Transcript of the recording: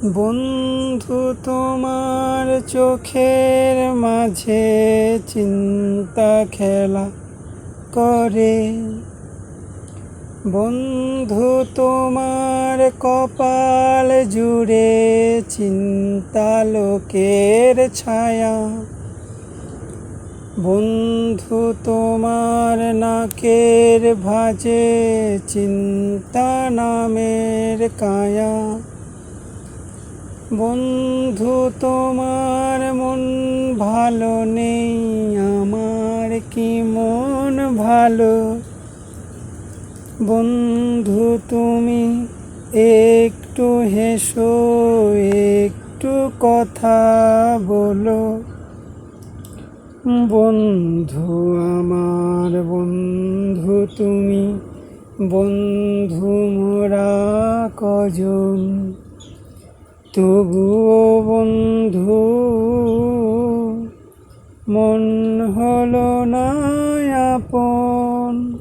বন্ধু তোমার চোখের মাঝে চিন্তা খেলা করে। বন্ধু তোমার কপাল জুড়ে চিন্তা লোকের ছায়া। বন্ধু তোমার নাকের ভাঁজে চিন্তা নামের কায়া। বন্ধু তোমার মন ভালো নেই, আমার কি মন ভালো। বন্ধু তুমি একটু হেসো, একটু কথা বলো। বন্ধু আমার বন্ধু তুমি, বন্ধু মোরা কজন। তবুও বন্ধু মন হলো না আপন।